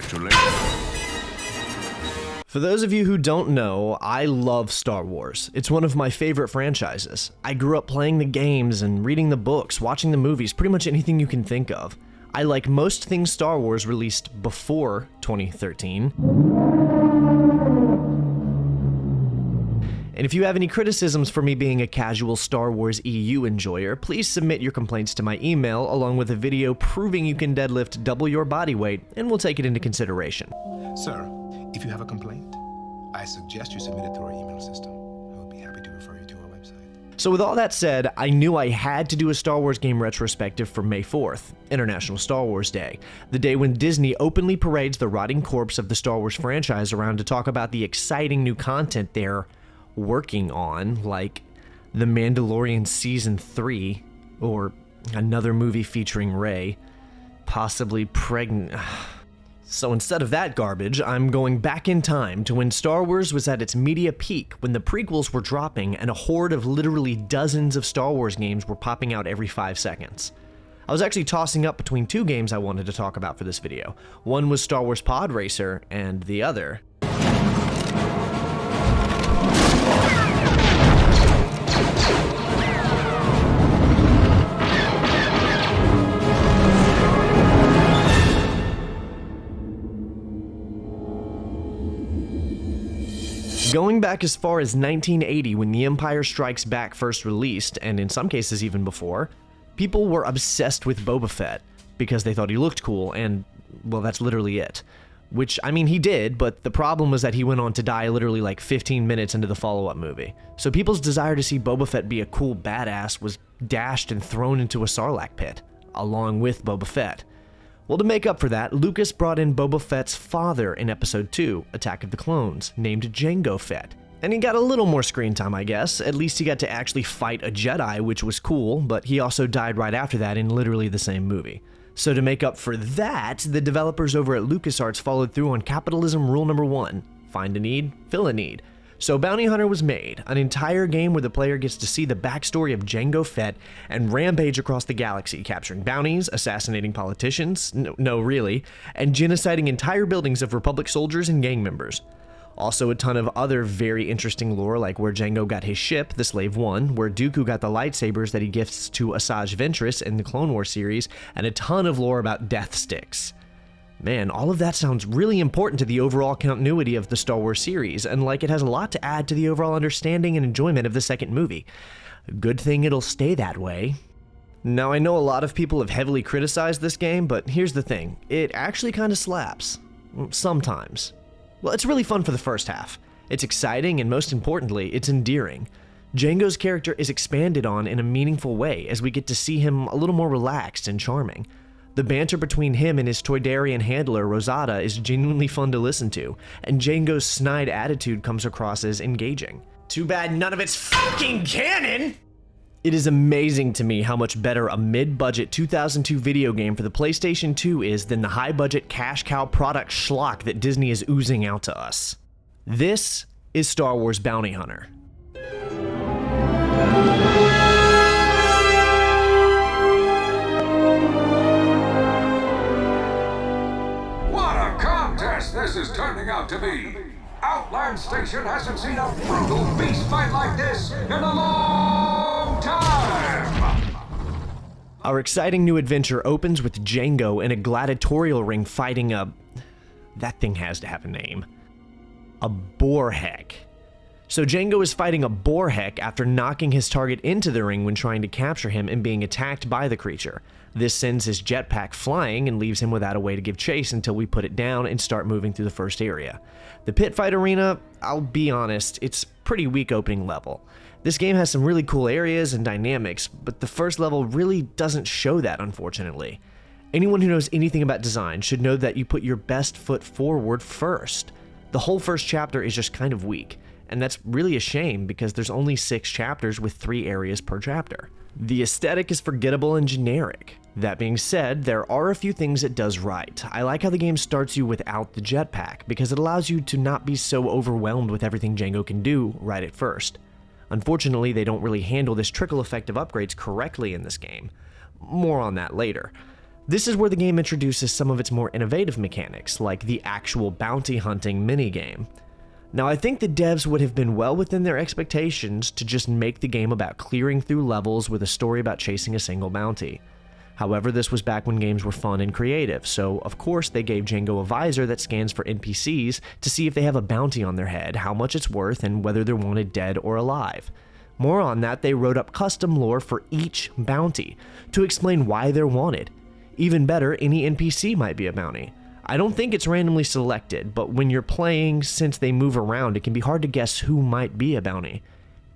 Congratulations. For those of you who don't know, I love Star Wars. It's one of my favorite franchises. I grew up playing the games and reading the books, watching the movies, pretty much anything you can think of. I like most things Star Wars released before 2013. And if you have any criticisms for me being a casual Star Wars EU enjoyer, please submit your complaints to my email along with a video proving you can deadlift double your body weight, and we'll take it into consideration. Sir, if you have a complaint, I suggest you submit it through our email system. I will be happy to refer you to our website. So with all that said, I knew I had to do a Star Wars game retrospective for May 4th, International Star Wars Day, the day when Disney openly parades the rotting corpse of the Star Wars franchise around to talk about the exciting new content they're working on, like The Mandalorian Season 3, or another movie featuring Rey, possibly pregnant. So instead of that garbage, I'm going back in time to when Star Wars was at its media peak, when the prequels were dropping and a horde of literally dozens of Star Wars games were popping out every 5 seconds. I was actually tossing up between two games I wanted to talk about for this video. One was Star Wars Pod Racer, and the other... Going back as far as 1980 when The Empire Strikes Back first released, and in some cases even before, people were obsessed with Boba Fett because they thought he looked cool, and, well, that's literally it. Which, I mean, he did, but the problem was that he went on to die literally like 15 minutes into the follow-up movie. So people's desire to see Boba Fett be a cool badass was dashed and thrown into a Sarlacc pit, along with Boba Fett. Well, to make up for that, Lucas brought in Boba Fett's father in Episode 2, Attack of the Clones, named Jango Fett. And he got a little more screen time, I guess. At least he got to actually fight a Jedi, which was cool, but he also died right after that in literally the same movie. So to make up for that, the developers over at LucasArts followed through on capitalism rule number 1, find a need, fill a need. So Bounty Hunter was made, an entire game where the player gets to see the backstory of Jango Fett and rampage across the galaxy, capturing bounties, assassinating politicians, no really, and genociding entire buildings of Republic soldiers and gang members. Also a ton of other very interesting lore, like where Jango got his ship, the Slave One, where Dooku got the lightsabers that he gifts to Asajj Ventress in the Clone Wars series, and a ton of lore about death sticks. Man, all of that sounds really important to the overall continuity of the Star Wars series, and like it has a lot to add to the overall understanding and enjoyment of the second movie. Good thing it'll stay that way. Now, I know a lot of people have heavily criticized this game, but here's the thing. It actually kind of slaps. Sometimes. Well, it's really fun for the first half. It's exciting, and most importantly, it's endearing. Jango's character is expanded on in a meaningful way as we get to see him a little more relaxed and charming. The banter between him and his Toydarian handler, Rosada, is genuinely fun to listen to, and Jango's snide attitude comes across as engaging. Too bad none of it's fucking canon! It is amazing to me how much better a mid-budget 2002 video game for the PlayStation 2 is than the high-budget cash cow product schlock that Disney is oozing out to us. This is Star Wars Bounty Hunter. This is turning out to be. Outland Station hasn't seen a brutal beast fight like this in a long time! Our exciting new adventure opens with Jango in a gladiatorial ring fighting a... that thing has to have a name. A boarheck. So Jango is fighting a boarheck after knocking his target into the ring when trying to capture him and being attacked by the creature. This sends his jetpack flying and leaves him without a way to give chase until we put it down and start moving through the first area. The pit fight arena, I'll be honest, it's pretty weak opening level. This game has some really cool areas and dynamics, but the first level really doesn't show that, unfortunately. Anyone who knows anything about design should know that you put your best foot forward first. The whole first chapter is just kind of weak, and that's really a shame because there's only 6 chapters with 3 areas per chapter. The aesthetic is forgettable and generic. That being said, there are a few things it does right. I like how the game starts you without the jetpack, because it allows you to not be so overwhelmed with everything Jango can do right at first. Unfortunately, they don't really handle this trickle effect of upgrades correctly in this game. More on that later. This is where the game introduces some of its more innovative mechanics, like the actual bounty hunting minigame. Now, I think the devs would have been well within their expectations to just make the game about clearing through levels with a story about chasing a single bounty. However, this was back when games were fun and creative, so of course they gave Jango a visor that scans for NPCs to see if they have a bounty on their head, how much it's worth, and whether they're wanted dead or alive. More on that, they wrote up custom lore for each bounty to explain why they're wanted. Even better, any NPC might be a bounty. I don't think it's randomly selected, but when you're playing, since they move around, it can be hard to guess who might be a bounty.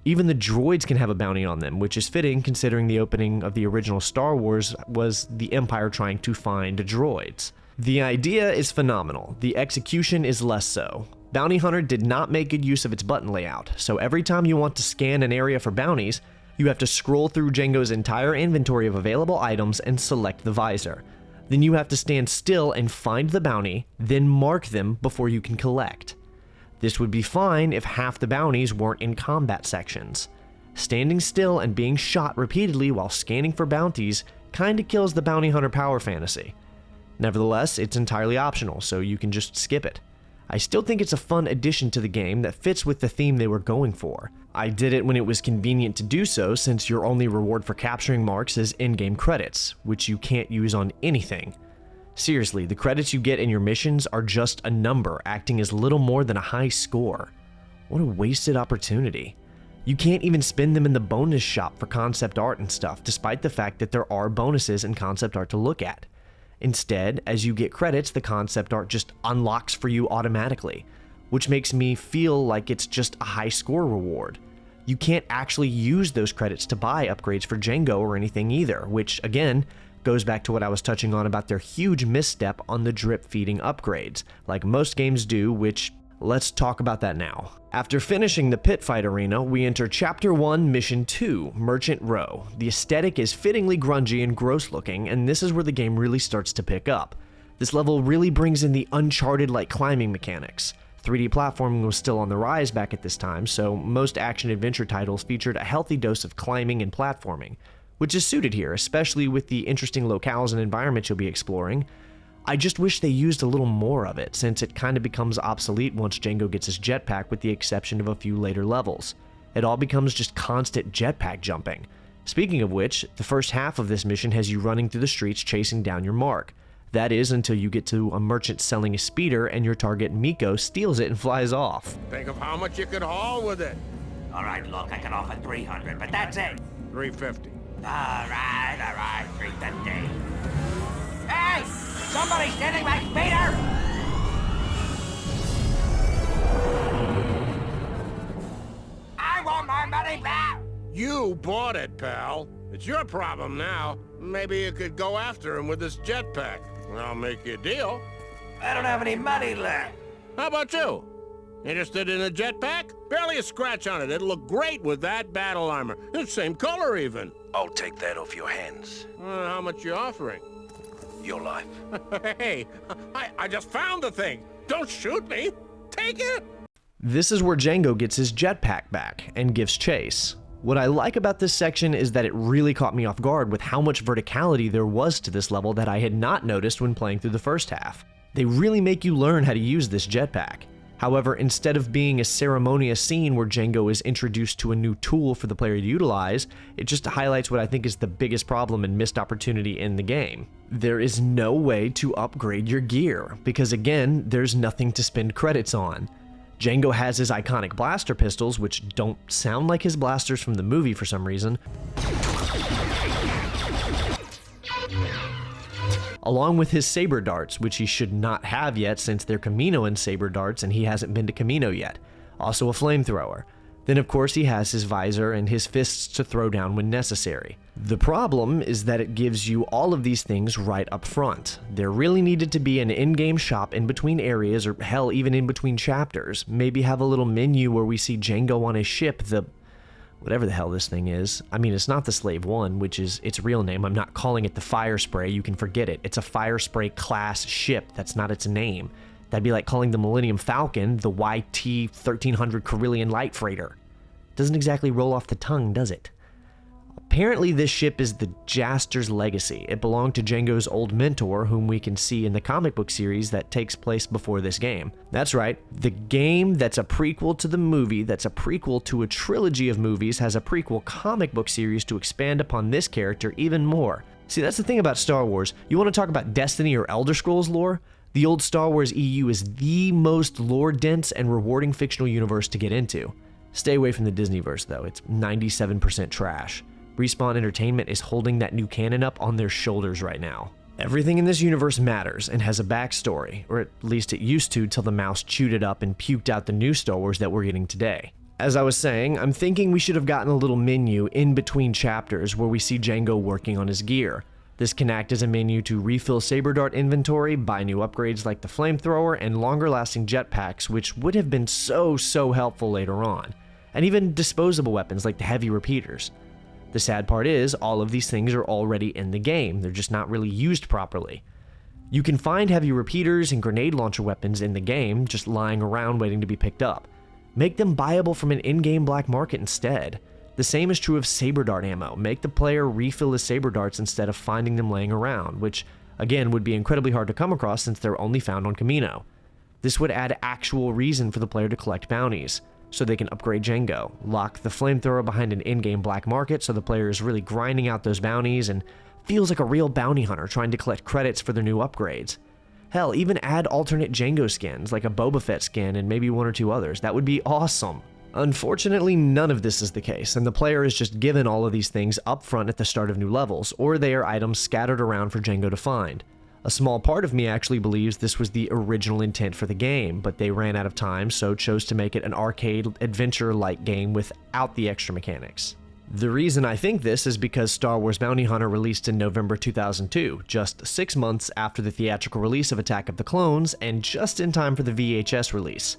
Even the droids can have a bounty on them, which is fitting considering the opening of the original Star Wars was the Empire trying to find droids. The idea is phenomenal, the execution is less so. Bounty Hunter did not make good use of its button layout, so every time you want to scan an area for bounties, you have to scroll through Jango's entire inventory of available items and select the visor. Then you have to stand still and find the bounty, then mark them before you can collect. This would be fine if half the bounties weren't in combat sections. Standing still and being shot repeatedly while scanning for bounties kinda kills the bounty hunter power fantasy. Nevertheless, it's entirely optional, so you can just skip it. I still think it's a fun addition to the game that fits with the theme they were going for. I did it when it was convenient to do so, since your only reward for capturing marks is in-game credits, which you can't use on anything. Seriously, the credits you get in your missions are just a number, acting as little more than a high score. What a wasted opportunity. You can't even spend them in the bonus shop for concept art and stuff, despite the fact that there are bonuses and concept art to look at. Instead, as you get credits, the concept art just unlocks for you automatically, which makes me feel like it's just a high score reward. You can't actually use those credits to buy upgrades for Jango or anything either, which, again, goes back to what I was touching on about their huge misstep on the drip feeding upgrades, like most games do, which, let's talk about that now. After finishing the pit fight arena, we enter Chapter 1, Mission 2, Merchant Row. The aesthetic is fittingly grungy and gross looking, and this is where the game really starts to pick up. This level really brings in the Uncharted-like climbing mechanics. 3D platforming was still on the rise back at this time, so most action-adventure titles featured a healthy dose of climbing and platforming, which is suited here, especially with the interesting locales and environments you'll be exploring. I just wish they used a little more of it, since it kind of becomes obsolete once Jango gets his jetpack with the exception of a few later levels. It all becomes just constant jetpack jumping. Speaking of which, the first half of this mission has you running through the streets chasing down your mark. That is until you get to a merchant selling a speeder and your target Miko steals it and flies off. Think of how much you could haul with it. All right, look, I can offer 300, but that's it. 350. All right, 350. Hey! Somebody stealing my speeder! I want my money back! You bought it, pal. It's your problem now. Maybe you could go after him with this jetpack. I'll make you a deal. I don't have any money left. How about you? Interested in a jetpack? Barely a scratch on it. It'll look great with that battle armor. It's same color, even. I'll take that off your hands. How much you offering? Your life. Hey, I just found the thing. Don't shoot me. Take it. This is where Jango gets his jetpack back and gives chase. What I like about this section is that it really caught me off guard with how much verticality there was to this level that I had not noticed when playing through the first half. They really make you learn how to use this jetpack. However, instead of being a ceremonious scene where Jango is introduced to a new tool for the player to utilize, it just highlights what I think is the biggest problem and missed opportunity in the game. There is no way to upgrade your gear, because again, there's nothing to spend credits on. Jango has his iconic blaster pistols, which don't sound like his blasters from the movie for some reason, along with his saber darts, which he should not have yet since they're Kaminoan saber darts and he hasn't been to Kamino yet. Also a flamethrower. Then of course he has his visor and his fists to throw down when necessary. The problem is that it gives you all of these things right up front. There really needed to be an in-game shop in between areas, or hell, even in between chapters. Maybe have a little menu where we see Jango on his ship, whatever the hell this thing is. I mean, it's not the Slave 1, which is its real name. I'm not calling it the Fire Spray. You can forget it. It's a Fire Spray class ship. That's not its name. That'd be like calling the Millennium Falcon the YT-1300 Carillion Light Freighter. Doesn't exactly roll off the tongue, does it? Apparently, this ship is the Jaster's Legacy. It belonged to Jango's old mentor, whom we can see in the comic book series that takes place before this game. That's right, the game that's a prequel to the movie, that's a prequel to a trilogy of movies, has a prequel comic book series to expand upon this character even more. See, that's the thing about Star Wars. You want to talk about Destiny or Elder Scrolls lore? The old Star Wars EU is the most lore-dense and rewarding fictional universe to get into. Stay away from the Disneyverse, though. It's 97% trash. Respawn Entertainment is holding that new canon up on their shoulders right now. Everything in this universe matters and has a backstory, or at least it used to till the mouse chewed it up and puked out the new Star Wars that we're getting today. As I was saying, I'm thinking we should have gotten a little menu in between chapters where we see Jango working on his gear. This can act as a menu to refill saber dart inventory, buy new upgrades like the flamethrower, and longer-lasting jetpacks, which would have been so helpful later on. And even disposable weapons like the heavy repeaters. The sad part is, all of these things are already in the game, they're just not really used properly. You can find heavy repeaters and grenade launcher weapons in the game, just lying around waiting to be picked up. Make them buyable from an in-game black market instead. The same is true of saber dart ammo. Make the player refill his saber darts instead of finding them laying around, which again would be incredibly hard to come across since they're only found on Kamino. This would add actual reason for the player to collect bounties, so they can upgrade Jango, lock the flamethrower behind an in-game black market so the player is really grinding out those bounties and feels like a real bounty hunter trying to collect credits for their new upgrades. Hell, even add alternate Jango skins, like a Boba Fett skin and maybe one or two others. That would be awesome. Unfortunately, none of this is the case, and the player is just given all of these things up front at the start of new levels, or they are items scattered around for Jango to find. A small part of me actually believes this was the original intent for the game, but they ran out of time, so chose to make it an arcade adventure-like game without the extra mechanics. The reason I think this is because Star Wars Bounty Hunter released in November 2002, just 6 months after the theatrical release of Attack of the Clones, and just in time for the VHS release.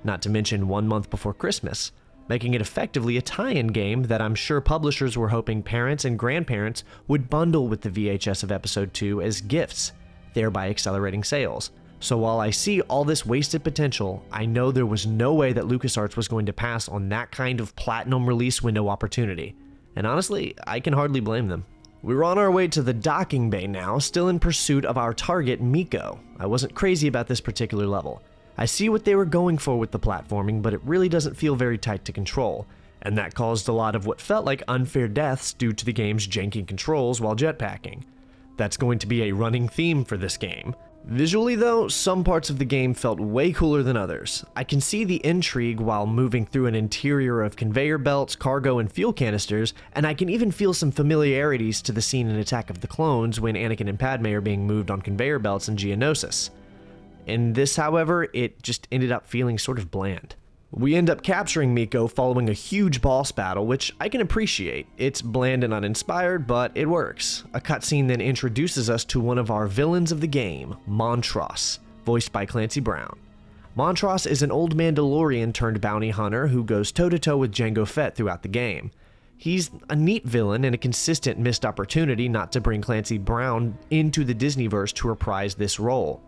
Not to mention 1 month before Christmas, making it effectively a tie-in game that I'm sure publishers were hoping parents and grandparents would bundle with the VHS of Episode 2 as gifts, thereby accelerating sales. So while I see all this wasted potential, I know there was no way that LucasArts was going to pass on that kind of platinum release window opportunity. And honestly, I can hardly blame them. We're on our way to the docking bay now, still in pursuit of our target, Miko. I wasn't crazy about this particular level. I see what they were going for with the platforming, but it really doesn't feel very tight to control, and that caused a lot of what felt like unfair deaths due to the game's janky controls while jetpacking. That's going to be a running theme for this game. Visually though, some parts of the game felt way cooler than others. I can see the intrigue while moving through an interior of conveyor belts, cargo, and fuel canisters, and I can even feel some familiarities to the scene in Attack of the Clones when Anakin and Padme are being moved on conveyor belts in Geonosis. In this, however, it just ended up feeling sort of bland. We end up capturing Miko following a huge boss battle, which I can appreciate. It's bland and uninspired, but it works. A cutscene then introduces us to one of our villains of the game, Montross, voiced by Clancy Brown. Montross is an old Mandalorian turned bounty hunter who goes toe-to-toe with Jango Fett throughout the game. He's a neat villain and a consistent missed opportunity not to bring Clancy Brown into the Disneyverse to reprise this role.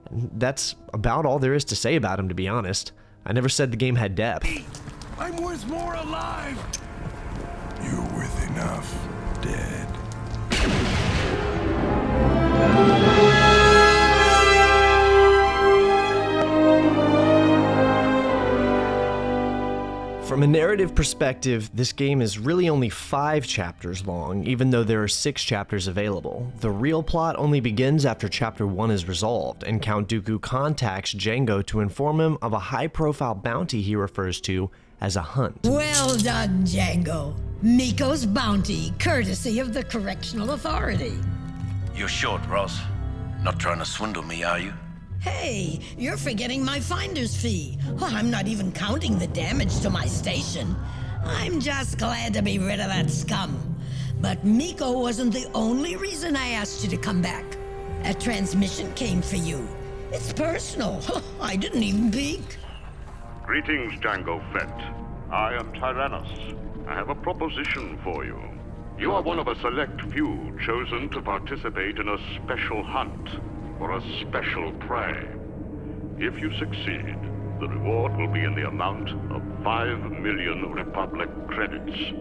That's about all there is to say about him, to be honest. I never said the game had depth. I'm worth more alive! You're worth enough, dead. From a narrative perspective, this game is really only 5 chapters long, even though there are 6 chapters available. The real plot only begins after Chapter 1 is resolved, and Count Dooku contacts Jango to inform him of a high-profile bounty he refers to as a hunt. Well done, Jango. Miko's bounty, courtesy of the Correctional Authority. You're short, Ross. Not trying to swindle me, are you? Hey, you're forgetting my finder's fee. Oh, I'm not even counting the damage to my station. I'm just glad to be rid of that scum. But Miko wasn't the only reason I asked you to come back. A transmission came for you. It's personal. I didn't even peek. Greetings, Jango Fett. I am Tyrannus. I have a proposition for you. You are one of a select few chosen to participate in a special hunt for a special prey. If you succeed, The reward will be in the amount of 5 million Republic credits.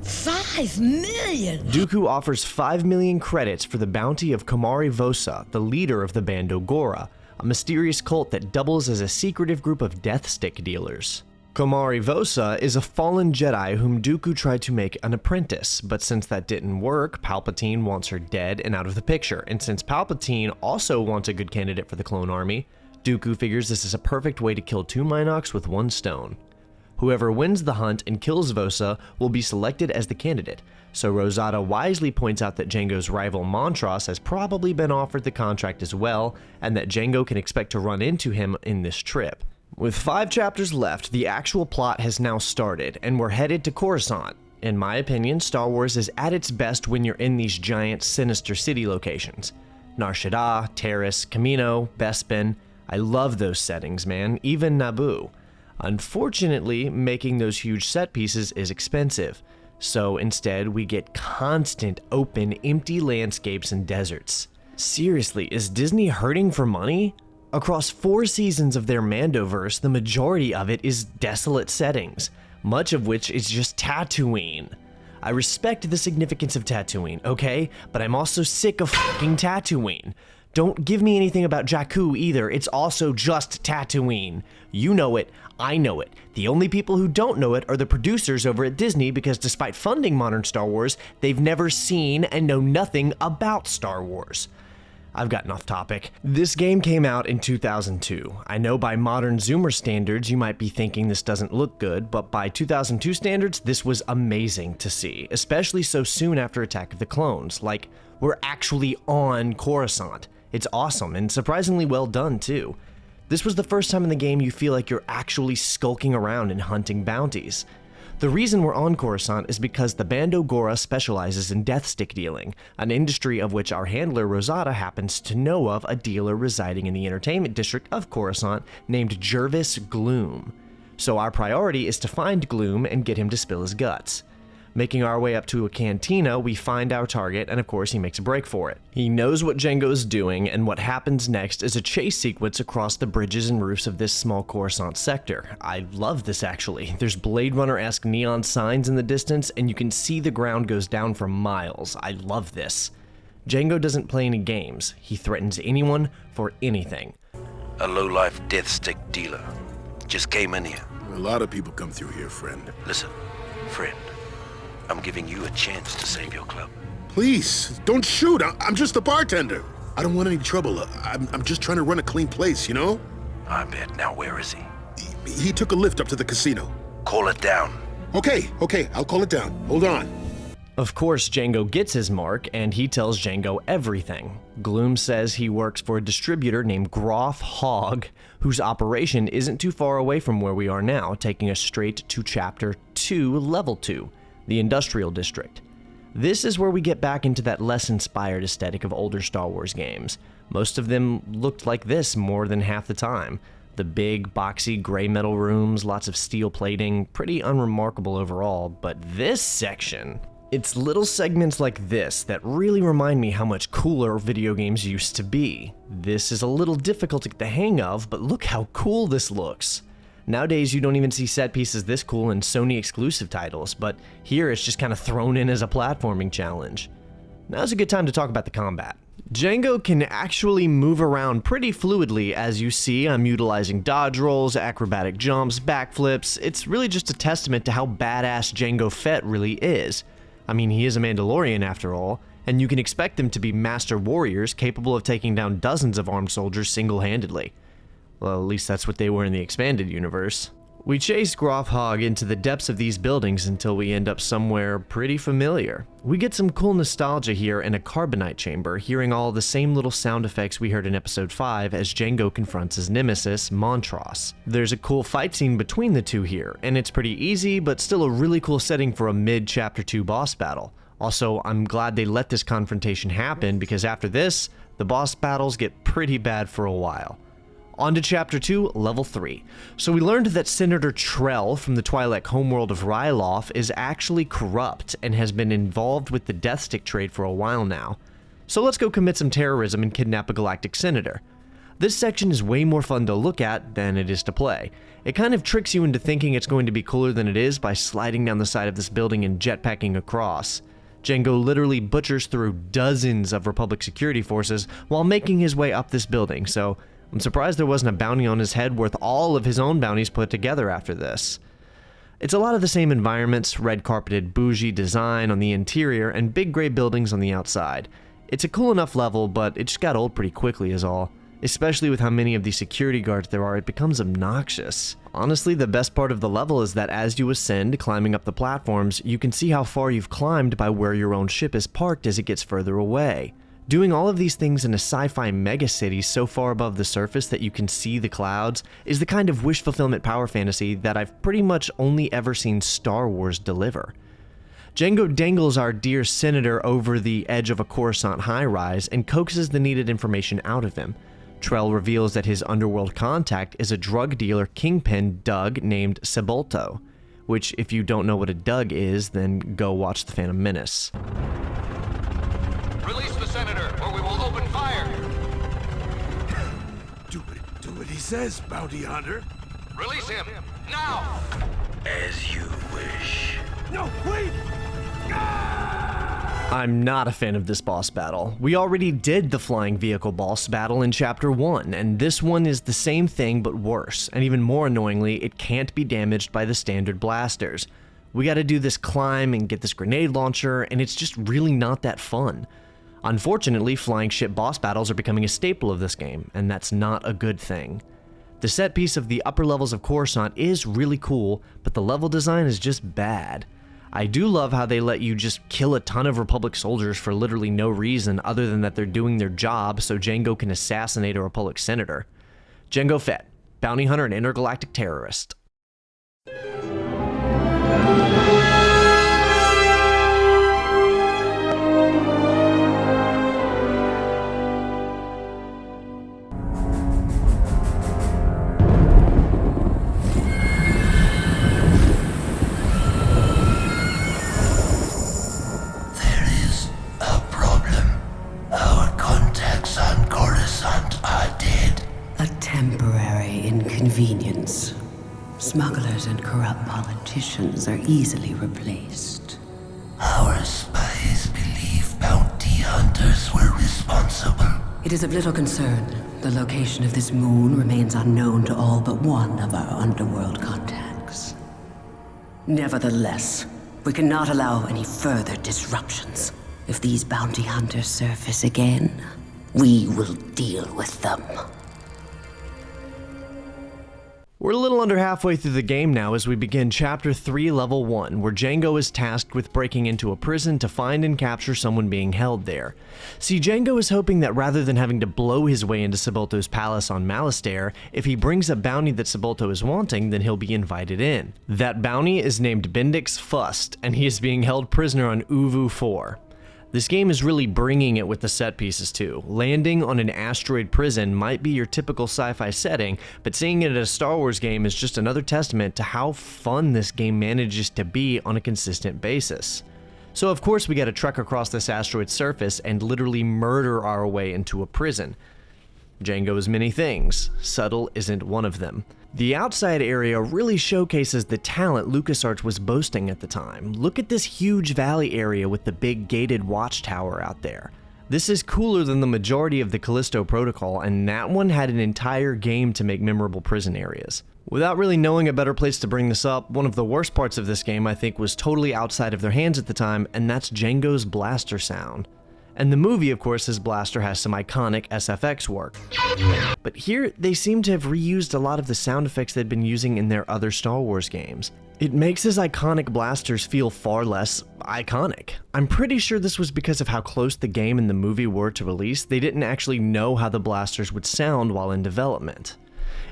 5 million? Dooku offers 5 million credits for the bounty of Komari Vosa, the leader of the Bando Gora, a mysterious cult that doubles as a secretive group of death stick dealers. Komari Vosa is a fallen Jedi whom Dooku tried to make an apprentice, but since that didn't work, Palpatine wants her dead and out of the picture, and since Palpatine also wants a good candidate for the clone army, Dooku figures this is a perfect way to kill 2 Minox with 1 stone. Whoever wins the hunt and kills Vosa will be selected as the candidate, so Rosada wisely points out that Jango's rival Montross has probably been offered the contract as well, and that Jango can expect to run into him in this trip. With 5 chapters left, the actual plot has now started, and we're headed to Coruscant. In my opinion, Star Wars is at its best when you're in these giant, sinister city locations. Nar Shaddaa, Terrace, Camino, Bespin. I love those settings, man, even Naboo. Unfortunately, making those huge set pieces is expensive, so instead we get constant, open, empty landscapes and deserts. Seriously, is Disney hurting for money? Across 4 seasons of their Mandoverse, the majority of it is desolate settings, much of which is just Tatooine. I respect the significance of Tatooine, okay? But I'm also sick of fucking Tatooine. Don't give me anything about Jakku either, it's also just Tatooine. You know it, I know it. The only people who don't know it are the producers over at Disney because despite funding modern Star Wars, they've never seen and know nothing about Star Wars. I've gotten off topic. This game came out in 2002. I know by modern Zoomer standards you might be thinking this doesn't look good, but by 2002 standards this was amazing to see, especially so soon after Attack of the Clones. Like, we're actually on Coruscant. It's awesome and surprisingly well done too. This was the first time in the game you feel like you're actually skulking around and hunting bounties. The reason we're on Coruscant is because the Bando Gora specializes in death stick dealing, an industry of which our handler Rosada happens to know of a dealer residing in the entertainment district of Coruscant named Jervis Gloom. So our priority is to find Gloom and get him to spill his guts. Making our way up to a cantina, we find our target, and of course he makes a break for it. He knows what Jango's doing, and what happens next is a chase sequence across the bridges and roofs of this small Coruscant sector. I love this actually. There's Blade Runner-esque neon signs in the distance, and you can see the ground goes down for miles. I love this. Jango doesn't play any games. He threatens anyone for anything. A low-life death stick dealer. Just came in here. A lot of people come through here, friend. Listen, friend. I'm giving you a chance to save your club. Please, don't shoot. I'm just a bartender. I don't want any trouble. I'm just trying to run a clean place, you know? I bet. Now where is he? He took a lift up to the casino. Call it down. Okay, I'll call it down. Hold on. Of course, Jango gets his mark, and he tells Jango everything. Gloom says he works for a distributor named Groff Hogg, whose operation isn't too far away from where we are now, taking us straight to Chapter 2, Level 2. The Industrial District. This is where we get back into that less inspired aesthetic of older Star Wars games. Most of them looked like this more than half the time. The big, boxy, gray metal rooms, lots of steel plating, pretty unremarkable overall, but this section... It's little segments like this that really remind me how much cooler video games used to be. This is a little difficult to get the hang of, but look how cool this looks. Nowadays, you don't even see set pieces this cool in Sony exclusive titles, but here it's just kind of thrown in as a platforming challenge. Now's a good time to talk about the combat. Jango can actually move around pretty fluidly. As you see, I'm utilizing dodge rolls, acrobatic jumps, backflips. It's really just a testament to how badass Jango Fett really is. I mean, he is a Mandalorian after all, and you can expect them to be master warriors capable of taking down dozens of armed soldiers single-handedly. Well, at least that's what they were in the expanded universe. We chase Groff Hogg into the depths of these buildings until we end up somewhere pretty familiar. We get some cool nostalgia here in a carbonite chamber, hearing all the same little sound effects we heard in episode 5 as Jango confronts his nemesis, Montross. There's a cool fight scene between the two here, and it's pretty easy, but still a really cool setting for a mid-Chapter 2 boss battle. Also, I'm glad they let this confrontation happen, because after this, the boss battles get pretty bad for a while. On to Chapter 2, Level 3. So we learned that Senator Trell from the Twi'lek homeworld of Ryloth is actually corrupt and has been involved with the death stick trade for a while now. So let's go commit some terrorism and kidnap a galactic senator. This section is way more fun to look at than it is to play. It kind of tricks you into thinking it's going to be cooler than it is by sliding down the side of this building and jetpacking across. Jango literally butchers through dozens of Republic security forces while making his way up this building, so I'm surprised there wasn't a bounty on his head worth all of his own bounties put together after this. It's a lot of the same environments, red carpeted bougie design on the interior and big gray buildings on the outside. It's a cool enough level, but it just got old pretty quickly is all. Especially with how many of these security guards there are, it becomes obnoxious. Honestly, the best part of the level is that as you ascend, climbing up the platforms, you can see how far you've climbed by where your own ship is parked as it gets further away. Doing all of these things in a sci-fi megacity so far above the surface that you can see the clouds is the kind of wish fulfillment power fantasy that I've pretty much only ever seen Star Wars deliver. Jango dangles our dear senator over the edge of a Coruscant high-rise and coaxes the needed information out of him. Trell reveals that his underworld contact is a drug dealer kingpin Doug named Sebulto, which if you don't know what a Doug is, then go watch The Phantom Menace. Release the senator, or we will open fire! Do what he says, bounty hunter. Release him, now! As you wish. No, wait! I'm not a fan of this boss battle. We already did the flying vehicle boss battle in Chapter 1, and this one is the same thing but worse, and even more annoyingly, it can't be damaged by the standard blasters. We gotta do this climb and get this grenade launcher, and it's just really not that fun. Unfortunately, flying ship boss battles are becoming a staple of this game, and that's not a good thing. The set piece of the upper levels of Coruscant is really cool, but the level design is just bad. I do love how they let you just kill a ton of Republic soldiers for literally no reason other than that they're doing their job so Jango can assassinate a Republic senator. Jango Fett, bounty hunter and intergalactic terrorist. Inconvenience. Smugglers and corrupt politicians are easily replaced. Our spies believe bounty hunters were responsible. It is of little concern. The location of this moon remains unknown to all but one of our underworld contacts. Nevertheless, we cannot allow any further disruptions. If these bounty hunters surface again, we will deal with them. We're a little under halfway through the game now as we begin Chapter 3, Level 1, where Jango is tasked with breaking into a prison to find and capture someone being held there. See, Jango is hoping that rather than having to blow his way into Sebulto's palace on Malastare, if he brings a bounty that Sebulto is wanting, then he'll be invited in. That bounty is named Bendix Fust, and he is being held prisoner on Uvu 4. This game is really bringing it with the set pieces too. Landing on an asteroid prison might be your typical sci-fi setting, but seeing it at a Star Wars game is just another testament to how fun this game manages to be on a consistent basis. So of course we gotta trek across this asteroid surface and literally murder our way into a prison. Jango is many things, subtle isn't one of them. The outside area really showcases the talent LucasArts was boasting at the time. Look at this huge valley area with the big gated watchtower out there. This is cooler than the majority of the Callisto Protocol, and that one had an entire game to make memorable prison areas. Without really knowing a better place to bring this up, one of the worst parts of this game I think was totally outside of their hands at the time, and that's Jango's blaster sound. And the movie, of course, his blaster has some iconic SFX work. But here, they seem to have reused a lot of the sound effects they'd been using in their other Star Wars games. It makes his iconic blasters feel far less iconic. I'm pretty sure this was because of how close the game and the movie were to release. They didn't actually know how the blasters would sound while in development.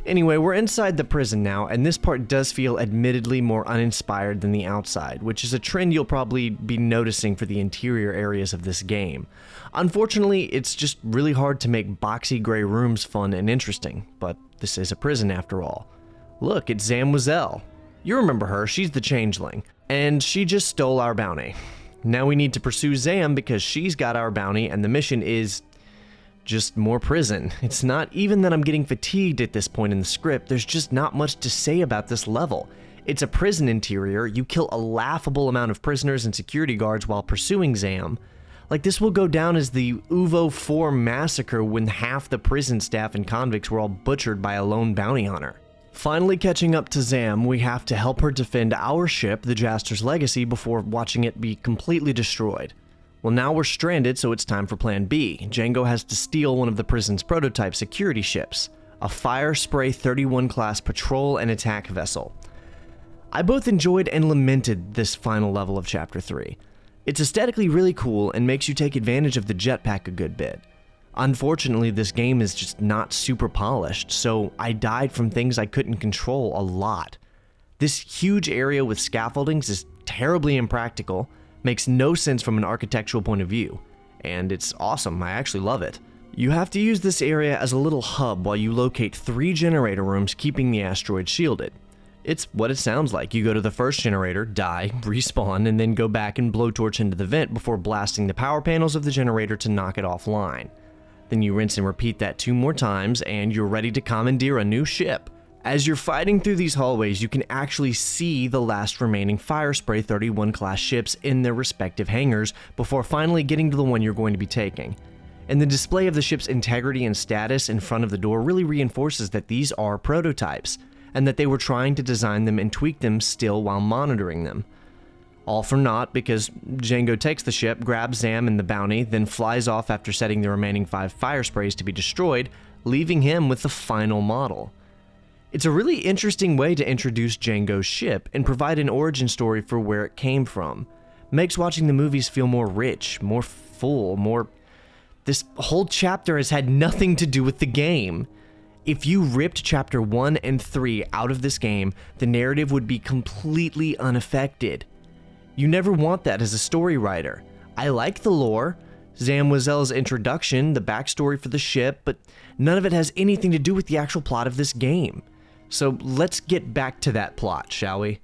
Anyway, we're inside the prison now, and this part does feel admittedly more uninspired than the outside, which is a trend you'll probably be noticing for the interior areas of this game. Unfortunately, it's just really hard to make boxy gray rooms fun and interesting, but this is a prison after all. Look, it's Zamwazel. You remember her, she's the changeling, and she just stole our bounty. Now we need to pursue Zam because she's got our bounty, and the mission is just more prison. It's not even that I'm getting fatigued at this point in the script, there's just not much to say about this level. It's a prison interior, you kill a laughable amount of prisoners and security guards while pursuing Zam. Like, this will go down as the Uvo 4 massacre when half the prison staff and convicts were all butchered by a lone bounty hunter. Finally catching up to Zam, we have to help her defend our ship, the Jaster's Legacy, before watching it be completely destroyed. Well, now we're stranded, so it's time for Plan B. Jango has to steal one of the prison's prototype security ships, a Fire Spray 31 class patrol and attack vessel. I both enjoyed and lamented this final level of Chapter 3. It's aesthetically really cool and makes you take advantage of the jetpack a good bit. Unfortunately, this game is just not super polished, so I died from things I couldn't control a lot. This huge area with scaffoldings is terribly impractical, makes no sense from an architectural point of view, and it's awesome, I actually love it. You have to use this area as a little hub while you locate 3 generator rooms keeping the asteroid shielded. It's what it sounds like. You go to the first generator, die, respawn, and then go back and blowtorch into the vent before blasting the power panels of the generator to knock it offline. Then you rinse and repeat that 2 more times, and you're ready to commandeer a new ship. As you're fighting through these hallways, you can actually see the last remaining Fire Spray 31 class ships in their respective hangars before finally getting to the one you're going to be taking. And the display of the ship's integrity and status in front of the door really reinforces that these are prototypes, and that they were trying to design them and tweak them still while monitoring them. All for naught, because Jango takes the ship, grabs Zam and the bounty, then flies off after setting the remaining 5 fire sprays to be destroyed, leaving him with the final model. It's a really interesting way to introduce Jango's ship and provide an origin story for where it came from. Makes watching the movies feel more rich, more full, more... This whole chapter has had nothing to do with the game. If you ripped Chapter 1 and 3 out of this game, the narrative would be completely unaffected. You never want that as a story writer. I like the lore, Zam Wesell's introduction, the backstory for the ship, but none of it has anything to do with the actual plot of this game. So let's get back to that plot, shall we?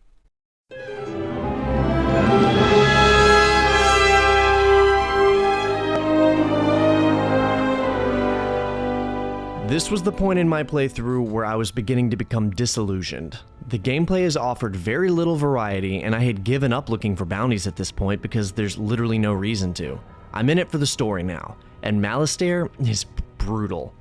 This was the point in my playthrough where I was beginning to become disillusioned. The gameplay has offered very little variety, and I had given up looking for bounties at this point because there's literally no reason to. I'm in it for the story now, and Malastare is brutal.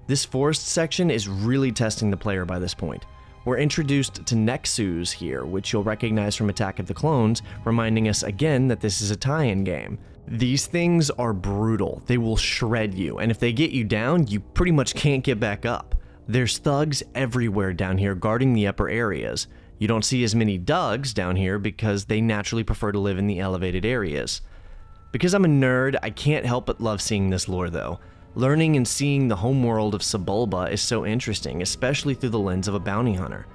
This forest section is really testing the player by this point. We're introduced to Nexus here, which you'll recognize from Attack of the Clones, reminding us again that this is a tie-in game. These things are brutal. They will shred you, and if they get you down, you pretty much can't get back up. There's thugs everywhere down here guarding the upper areas. You don't see as many Dugs down here because they naturally prefer to live in the elevated areas. Because I'm a nerd, I can't help but love seeing this lore though. Learning and seeing the homeworld of Sebulba is so interesting, especially through the lens of a bounty hunter.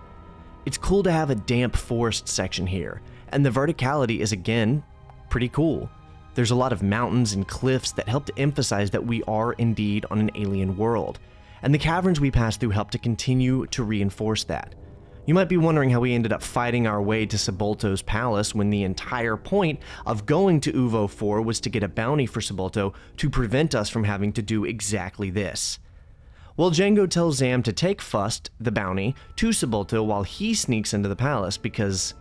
It's cool to have a damp forest section here, and the verticality is again pretty cool. There's a lot of mountains and cliffs that help to emphasize that we are indeed on an alien world, and the caverns we pass through help to continue to reinforce that. You might be wondering how we ended up fighting our way to Sebulto's palace when the entire point of going to Uvo 4 was to get a bounty for Sebulto to prevent us from having to do exactly this. Well, Jango tells Zam to take Fust, the bounty, to Sebulto while he sneaks into the palace because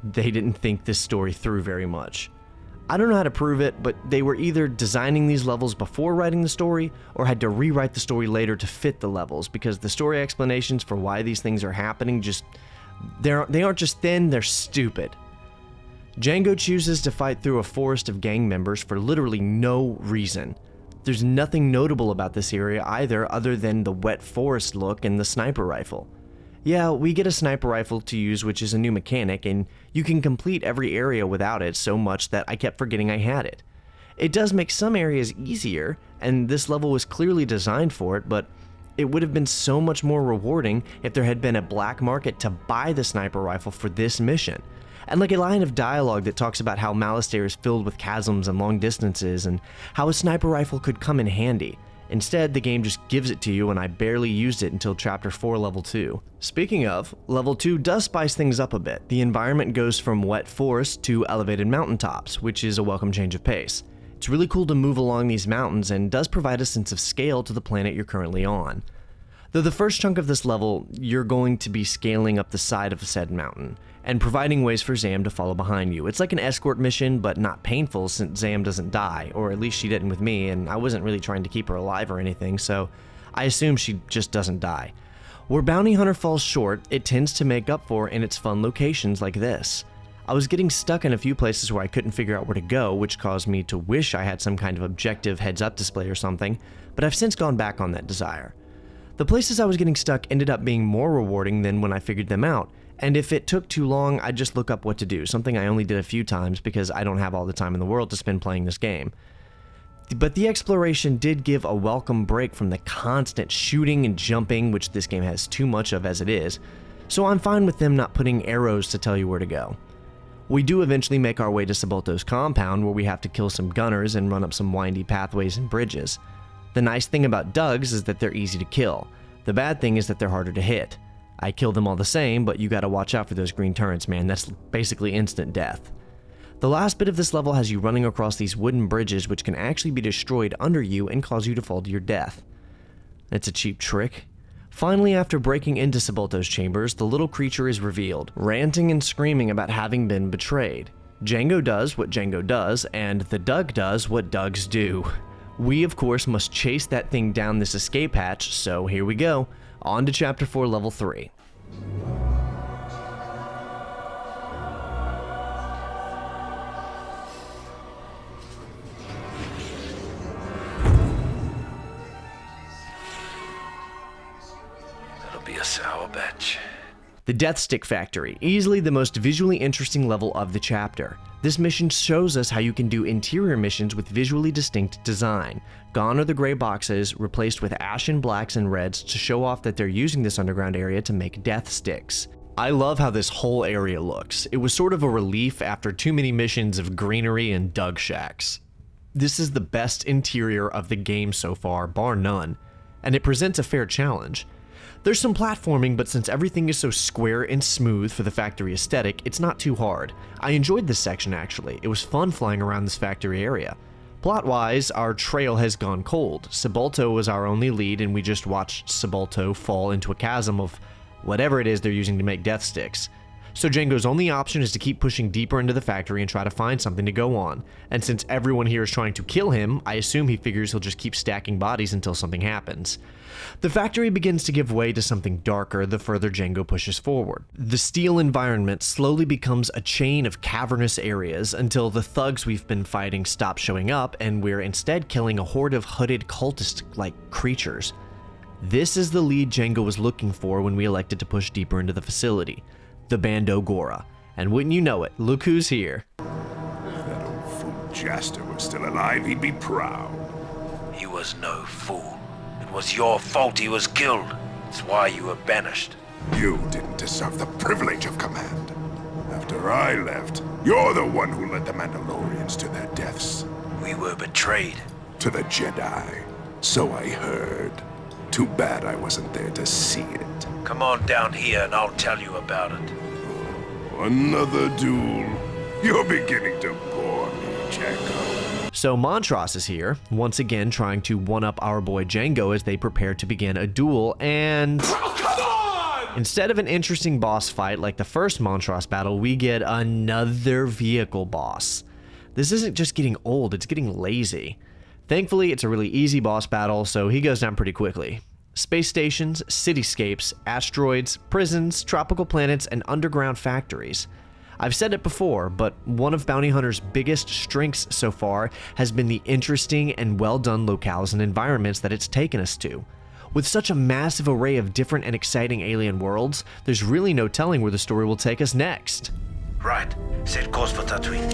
they didn't think this story through very much. I don't know how to prove it, but they were either designing these levels before writing the story, or had to rewrite the story later to fit the levels, because the story explanations for why these things are happening they aren't just thin, they're stupid. Jango chooses to fight through a forest of gang members for literally no reason. There's nothing notable about this area either, other than the wet forest look and the sniper rifle. Yeah, we get a sniper rifle to use, which is a new mechanic, and you can complete every area without it so much that I kept forgetting I had it. It does make some areas easier, and this level was clearly designed for it, but it would have been so much more rewarding if there had been a black market to buy the sniper rifle for this mission. And like a line of dialogue that talks about how Malastare is filled with chasms and long distances, and how a sniper rifle could come in handy. Instead, the game just gives it to you, and I barely used it until Chapter 4 Level 2. Speaking of, Level 2 does spice things up a bit. The environment goes from wet forest to elevated mountaintops, which is a welcome change of pace. It's really cool to move along these mountains and does provide a sense of scale to the planet you're currently on. Though the first chunk of this level, you're going to be scaling up the side of said mountain, and providing ways for Zam to follow behind you. It's like an escort mission, but not painful since Zam doesn't die, or at least she didn't with me, and I wasn't really trying to keep her alive or anything, so I assume she just doesn't die. Where Bounty Hunter falls short, it tends to make up for in its fun locations like this. I was getting stuck in a few places where I couldn't figure out where to go, which caused me to wish I had some kind of objective heads-up display or something, but I've since gone back on that desire. The places I was getting stuck ended up being more rewarding than when I figured them out, and if it took too long, I'd just look up what to do, something I only did a few times because I don't have all the time in the world to spend playing this game. But the exploration did give a welcome break from the constant shooting and jumping, which this game has too much of as it is, so I'm fine with them not putting arrows to tell you where to go. We do eventually make our way to Sebulto's compound, where we have to kill some gunners and run up some windy pathways and bridges. The nice thing about Dugs is that they're easy to kill. The bad thing is that they're harder to hit. I kill them all the same, but you gotta watch out for those green turrets, man. That's basically instant death. The last bit of this level has you running across these wooden bridges which can actually be destroyed under you and cause you to fall to your death. It's a cheap trick. Finally, after breaking into Sebulto's chambers, the little creature is revealed, ranting and screaming about having been betrayed. Jango does what Jango does, and the Dug does what Dugs do. We, of course, must chase that thing down this escape hatch, so here we go. On to Chapter 4, Level 3. That'll be a sour batch. The Death Stick Factory, easily the most visually interesting level of the chapter. This mission shows us how you can do interior missions with visually distinct design. Gone are the gray boxes, replaced with ashen blacks and reds to show off that they're using this underground area to make death sticks. I love how this whole area looks. It was sort of a relief after too many missions of greenery and Dug shacks. This is the best interior of the game so far, bar none, and it presents a fair challenge. There's some platforming, but since everything is so square and smooth for the factory aesthetic, it's not too hard. I enjoyed this section actually. It was fun flying around this factory area. Plot-wise, our trail has gone cold. Sebulto was our only lead, and we just watched Sebulto fall into a chasm of whatever it is they're using to make death sticks. So Jango's only option is to keep pushing deeper into the factory and try to find something to go on. And since everyone here is trying to kill him, I assume he figures he'll just keep stacking bodies until something happens. The factory begins to give way to something darker the further Jango pushes forward. The steel environment slowly becomes a chain of cavernous areas until the thugs we've been fighting stop showing up and we're instead killing a horde of hooded cultist-like creatures. This is the lead Jango was looking for when we elected to push deeper into the facility. The Bando Gora. And wouldn't you know it, look who's here. That old fool Jaster was still alive, he'd be proud. He was no fool. It was your fault he was killed. It's why you were banished. You didn't deserve the privilege of command. After I left, you're the one who led the Mandalorians to their deaths. We were betrayed. To the Jedi. So I heard. Too bad I wasn't there to see it. Come on down here and I'll tell you about it. Oh, another duel. You're beginning to bore me, Jango. So Montross is here, once again trying to one-up our boy Jango as they prepare to begin a duel, and instead of an interesting boss fight like the first Montross battle, we get another vehicle boss. This isn't just getting old, it's getting lazy. Thankfully, it's a really easy boss battle, so he goes down pretty quickly. Space stations, cityscapes, asteroids, prisons, tropical planets, and underground factories. I've said it before, but one of Bounty Hunter's biggest strengths so far has been the interesting and well-done locales and environments that it's taken us to. With such a massive array of different and exciting alien worlds, there's really no telling where the story will take us next. Right. Set course for Tatooine.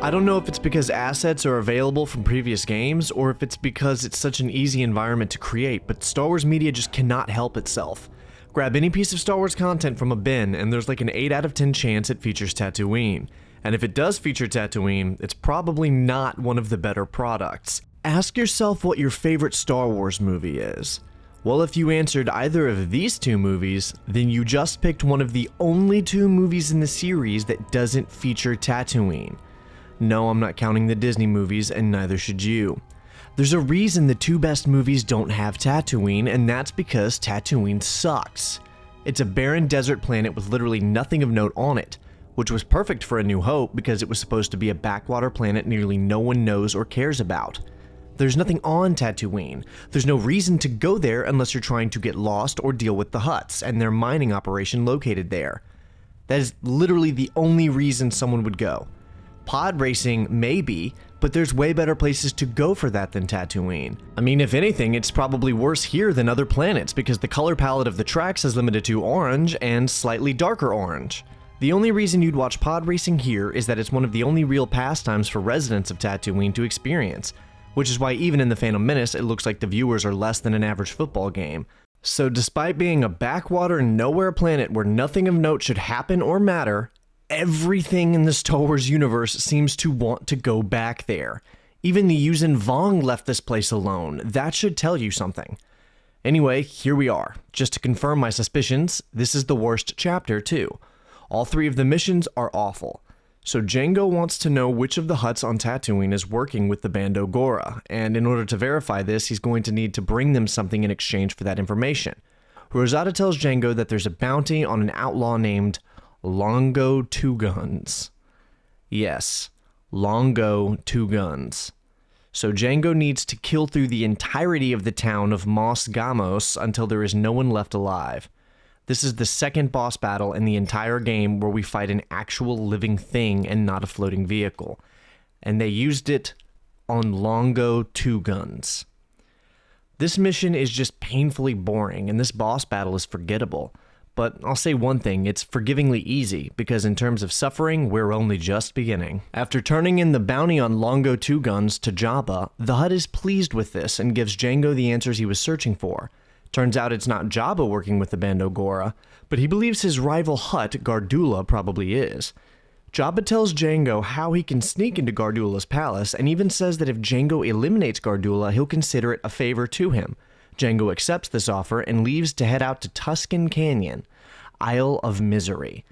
I don't know if it's because assets are available from previous games, or if it's because it's such an easy environment to create, but Star Wars media just cannot help itself. Grab any piece of Star Wars content from a bin, and there's like an 8 out of 10 chance it features Tatooine. And if it does feature Tatooine, it's probably not one of the better products. Ask yourself what your favorite Star Wars movie is. Well, if you answered either of these two movies, then you just picked one of the only two movies in the series that doesn't feature Tatooine. No, I'm not counting the Disney movies, and neither should you. There's a reason the two best movies don't have Tatooine, and that's because Tatooine sucks. It's a barren desert planet with literally nothing of note on it, which was perfect for A New Hope because it was supposed to be a backwater planet nearly no one knows or cares about. There's nothing on Tatooine. There's no reason to go there unless you're trying to get lost or deal with the Hutts and their mining operation located there. That is literally the only reason someone would go. Pod racing, maybe, but there's way better places to go for that than Tatooine. I mean, if anything, it's probably worse here than other planets because the color palette of the tracks is limited to orange and slightly darker orange. The only reason you'd watch pod racing here is that it's one of the only real pastimes for residents of Tatooine to experience, which is why even in The Phantom Menace, it looks like the viewers are less than an average football game. So despite being a backwater nowhere planet where nothing of note should happen or matter, everything in the Star Wars universe seems to want to go back there. Even the Yuuzhan Vong left this place alone. That should tell you something. Anyway, here we are. Just to confirm my suspicions, this is the worst chapter too. All three of the missions are awful. So Jango wants to know which of the Hutts on Tatooine is working with the Bando Gora, and in order to verify this, he's going to need to bring them something in exchange for that information. Rosada tells Jango that there's a bounty on an outlaw named Longo Two Guns. Yes, Longo Two Guns. So Jango needs to kill through the entirety of the town of Mos Gamos until there is no one left alive. This is the second boss battle in the entire game where we fight an actual living thing and not a floating vehicle. And they used it on Longo Two Guns. This mission is just painfully boring, and this boss battle is forgettable. But I'll say one thing, it's forgivingly easy, because in terms of suffering, we're only just beginning. After turning in the bounty on Longo Two Guns to Jabba, the Hutt is pleased with this and gives Jango the answers he was searching for. Turns out it's not Jabba working with the Bando Gora, but he believes his rival Hutt, Gardula, probably is. Jabba tells Jango how he can sneak into Gardula's palace, and even says that if Jango eliminates Gardula, he'll consider it a favor to him. Jango accepts this offer and leaves to head out to Tuscan Canyon, Isle of Misery.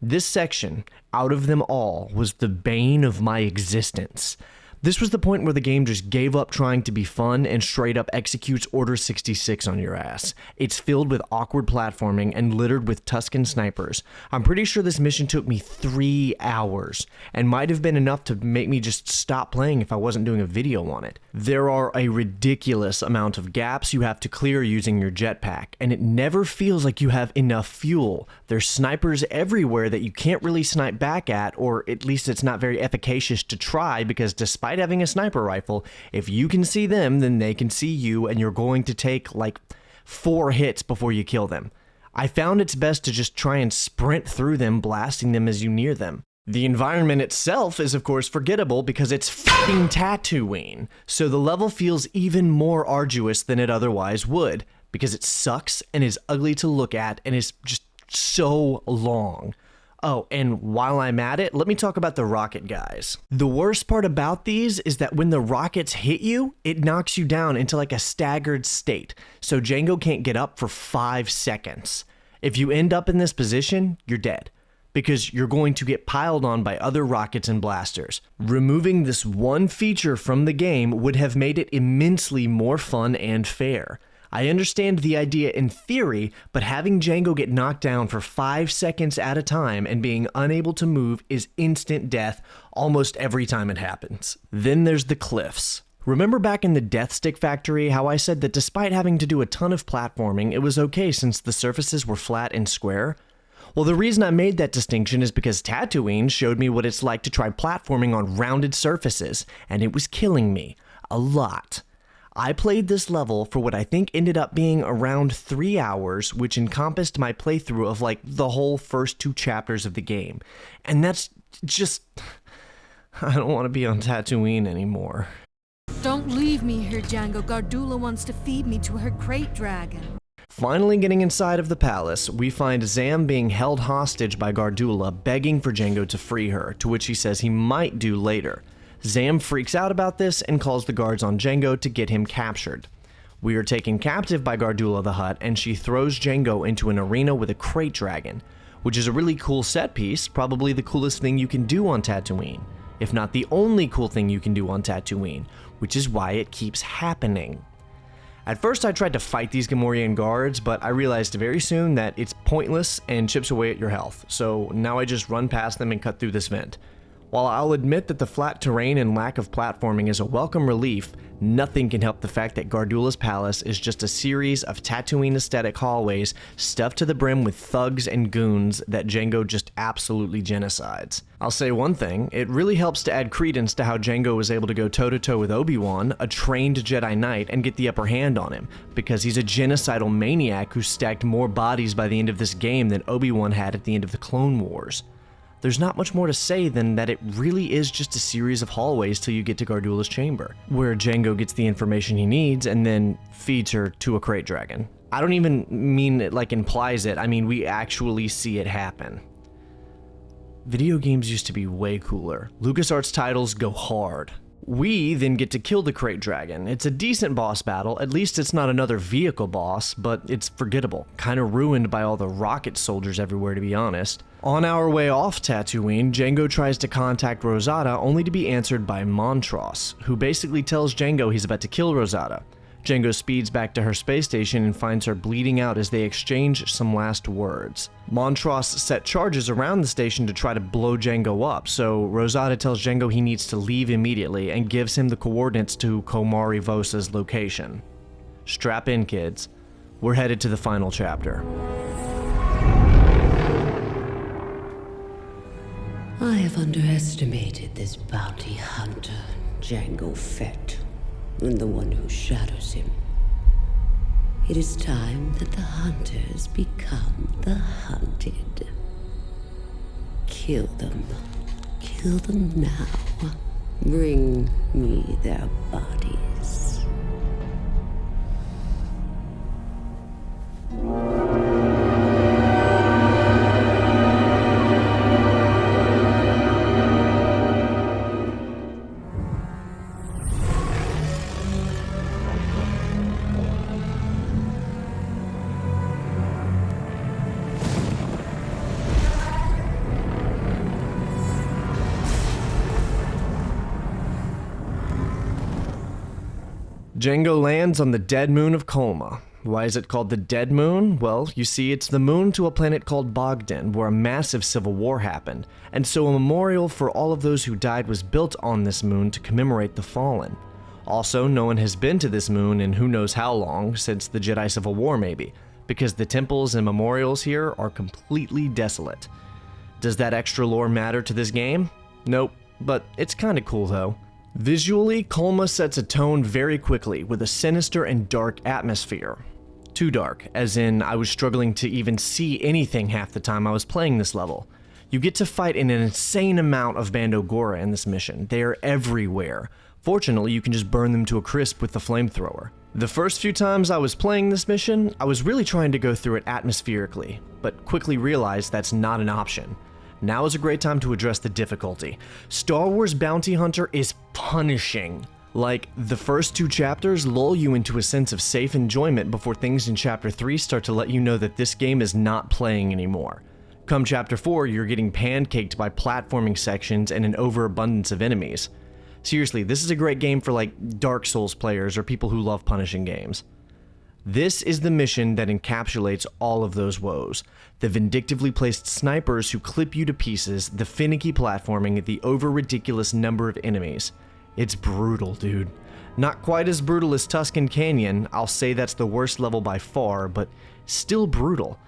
This section, out of them all, was the bane of my existence. This was the point where the game just gave up trying to be fun and straight up executes Order 66 on your ass. It's filled with awkward platforming and littered with Tuscan snipers. I'm pretty sure this mission took me 3 hours and might have been enough to make me just stop playing if I wasn't doing a video on it. There are a ridiculous amount of gaps you have to clear using your jetpack, and it never feels like you have enough fuel. There's snipers everywhere that you can't really snipe back at, or at least it's not very efficacious to try, because despite having a sniper rifle, if you can see them, then they can see you, and you're going to take like 4 hits before you kill them. I found it's best to just try and sprint through them, blasting them as you near them. The environment itself is of course forgettable because it's f***ing Tatooine, so the level feels even more arduous than it otherwise would, because it sucks and is ugly to look at and is just so long. Oh, and while I'm at it, let me talk about the rocket guys. The worst part about these is that when the rockets hit you, it knocks you down into like a staggered state, so Jango can't get up for 5 seconds. If you end up in this position, you're dead, because you're going to get piled on by other rockets and blasters. Removing this one feature from the game would have made it immensely more fun and fair. I understand the idea in theory, but having Jango get knocked down for 5 seconds at a time and being unable to move is instant death almost every time it happens. Then there's the cliffs. Remember back in the Death Stick Factory how I said that despite having to do a ton of platforming, it was okay since the surfaces were flat and square? Well, the reason I made that distinction is because Tatooine showed me what it's like to try platforming on rounded surfaces, and it was killing me. A lot. I played this level for what I think ended up being around 3 hours, which encompassed my playthrough of like the whole first 2 chapters of the game. And that's just... I don't want to be on Tatooine anymore. Don't leave me here, Jango. Gardula wants to feed me to her crate dragon. Finally getting inside of the palace, we find Zam being held hostage by Gardula, begging for Jango to free her, to which he says he might do later. Zam freaks out about this and calls the guards on Jango to get him captured. We are taken captive by Gardula the Hutt, and she throws Jango into an arena with a crate dragon, which is a really cool set piece, probably the coolest thing you can do on Tatooine, if not the only cool thing you can do on Tatooine, which is why it keeps happening. At first I tried to fight these Gamorrean guards, but I realized very soon that it's pointless and chips away at your health, so now I just run past them and cut through this vent. While I'll admit that the flat terrain and lack of platforming is a welcome relief, nothing can help the fact that Gardula's palace is just a series of Tatooine aesthetic hallways stuffed to the brim with thugs and goons that Jango just absolutely genocides. I'll say one thing, it really helps to add credence to how Jango was able to go toe-to-toe with Obi-Wan, a trained Jedi Knight, and get the upper hand on him, because he's a genocidal maniac who stacked more bodies by the end of this game than Obi-Wan had at the end of the Clone Wars. There's not much more to say than that it really is just a series of hallways till you get to Gardula's chamber, where Jango gets the information he needs and then feeds her to a crate dragon. I don't even mean it like implies it, I mean we actually see it happen. Video games used to be way cooler. LucasArts titles go hard. We then get to kill the crate dragon. It's a decent boss battle, at least it's not another vehicle boss, but it's forgettable, kinda ruined by all the rocket soldiers everywhere to be honest. On our way off Tatooine, Jango tries to contact Rosada only to be answered by Montross, who basically tells Jango he's about to kill Rosada. Jango speeds back to her space station and finds her bleeding out as they exchange some last words. Montross set charges around the station to try to blow Jango up, so Rosada tells Jango he needs to leave immediately and gives him the coordinates to Komari Vosa's location. Strap in, kids. We're headed to the final chapter. I have underestimated this bounty hunter, Jango Fett, and the one who shadows him. It is time that the hunters become the hunted. Kill them. Kill them now. Bring me their bodies. Jango lands on the dead moon of Kolma. Why is it called the Dead Moon? Well, you see, it's the moon to a planet called Bogdan, where a massive civil war happened, and so a memorial for all of those who died was built on this moon to commemorate the fallen. Also, no one has been to this moon in who knows how long, since the Jedi Civil War maybe, because the temples and memorials here are completely desolate. Does that extra lore matter to this game? Nope, but it's kinda cool though. Visually, Kolma sets a tone very quickly with a sinister and dark atmosphere. Too dark, as in I was struggling to even see anything half the time I was playing this level. You get to fight an insane amount of Bando Gora in this mission. They are everywhere. Fortunately, you can just burn them to a crisp with the flamethrower. The first few times I was playing this mission, I was really trying to go through it atmospherically, but quickly realized that's not an option. Now is a great time to address the difficulty. Star Wars Bounty Hunter is punishing. Like, the first 2 chapters lull you into a sense of safe enjoyment before things in Chapter 3 start to let you know that this game is not playing anymore. Come Chapter 4, you're getting pancaked by platforming sections and an overabundance of enemies. Seriously, this is a great game for like Dark Souls players or people who love punishing games. This is the mission that encapsulates all of those woes. The vindictively placed snipers who clip you to pieces, the finicky platforming, the over-ridiculous number of enemies. It's brutal, dude. Not quite as brutal as Tusken Canyon, I'll say that's the worst level by far, but still brutal.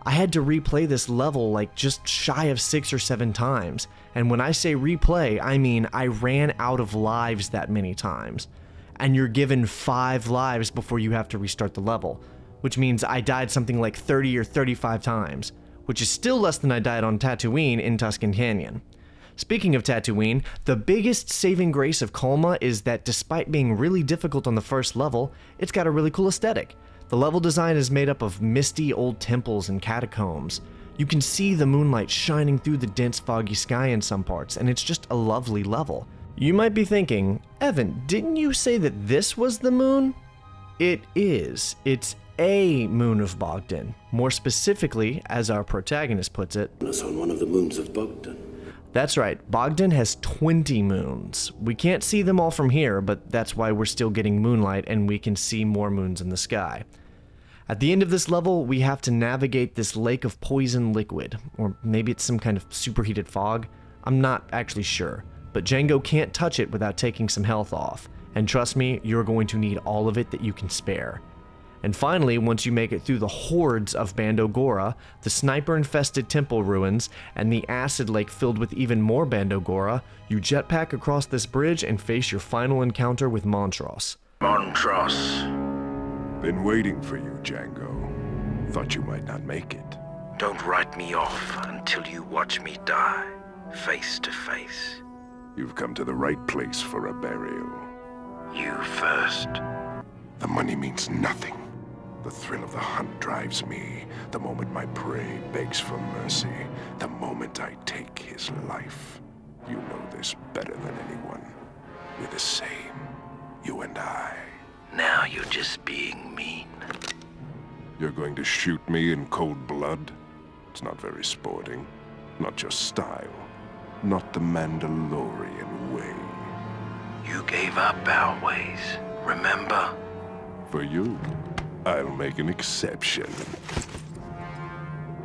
I had to replay this level like just shy of 6 or 7 times, and when I say replay, I mean I ran out of lives that many times. And you're given 5 lives before you have to restart the level, which means I died something like 30 or 35 times, which is still less than I died on Tatooine in Tusken Canyon. Speaking of Tatooine, the biggest saving grace of Kolma is that despite being really difficult on the first level, it's got a really cool aesthetic. The level design is made up of misty old temples and catacombs. You can see the moonlight shining through the dense foggy sky in some parts, and it's just a lovely level. You might be thinking, Evan, didn't you say that this was the moon? It is. It's a moon of Bogdan. More specifically, as our protagonist puts it, us on one of the moons of Bogdan. That's right, Bogdan has 20 moons. We can't see them all from here, but that's why we're still getting moonlight and we can see more moons in the sky. At the end of this level, we have to navigate this lake of poison liquid, or maybe it's some kind of superheated fog. I'm not actually sure, but Jango can't touch it without taking some health off, and trust me, you're going to need all of it that you can spare. And finally, once you make it through the hordes of Bando Gora, the sniper-infested temple ruins, and the acid lake filled with even more Bando Gora, you jetpack across this bridge and face your final encounter with Montross. Montross. Been waiting for you, Jango. Thought you might not make it. Don't write me off until you watch me die, face to face. You've come to the right place for a burial. You first. The money means nothing. The thrill of the hunt drives me. The moment my prey begs for mercy. The moment I take his life. You know this better than anyone. We're the same. You and I. Now you're just being mean. You're going to shoot me in cold blood? It's not very sporting. Not your style. Not the Mandalorian way. You gave up our ways, remember? For you, I'll make an exception.